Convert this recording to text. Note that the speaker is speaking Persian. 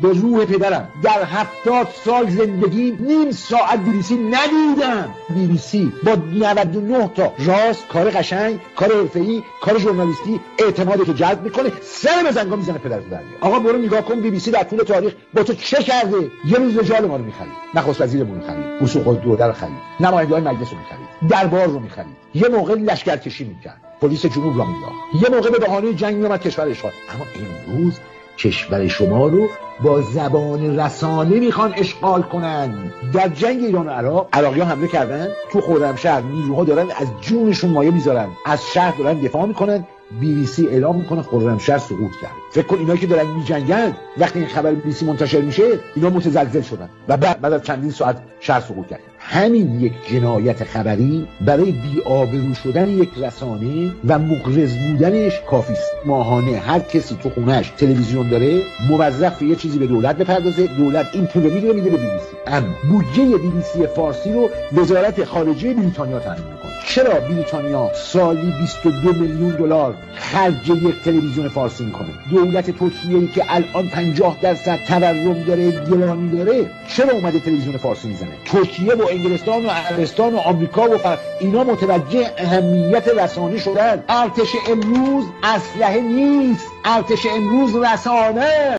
به روح پدرم در 70 سال زندگی نیم ساعت BBC ندیدم. BBC با 99 تا راست، کار قشنگ، کار حرفه‌ای، کار ژورنالیستی اعتمادی که جلب میکنه، سر به زنگا میزنه پدرت در میاد. آقا برو نگاه کن BBC در طول تاریخ با تو چه کرده. یه روز رجال ما رو می‌خرید، نخست وزیرمون رو می‌خرید، وثوق الدوله رو خرید، نمایندگان مجلس رو می‌خرید، دربار رو می‌خرید، یه موقع لشکرکشی می‌کرد، پلیس جنوب را می‌انداخت، یه موقع به بهانه جنگ می‌آمد کشور اشغال. اما امروز کشور شما رو با زبان رسانه میخوان اشغال کنن. در جنگ ایران و عراق، عراقی‌ها حمله کردن، تو خرمشهر نیروها دارن از جونشون مایه میذارن، از شهر دارن دفاع میکنن. BBC اعلام میکنه خرمشهر سقوط کرد. فکر کن اینا که دارن میجنگن، وقتی این خبر BBC منتشر میشه اینا متزلزل شدن و بعد از چندین ساعت شهر سقوط کرد. همین یک جنایت خبری برای بی‌آبرو شدن یک رسانه و مغرض بودنش کافی است. ماهانه هر کسی تو خونه‌اش تلویزیون داره موظف یه چیزی به دولت بپردازه، دولت این پول رو میده به BBC. اما بودجه BBC فارسی رو وزارت خارجه بریتانیا تامین میکنه. چرا بریتانیا سالی 22 میلیون دلار خرج یک تلویزیون فارسی میکنه؟ دولت ترکیه‌ای که الان 50% تورم داره، گرانی داره، چرا اومده تلویزیون فارسی میزنه؟ ترکیه و انگلستان و عربستان و آمریکا و اینا متوجه اهمیت رسانه شدن. ارتش امروز اسلحه نیست، ارتش امروز رسانه.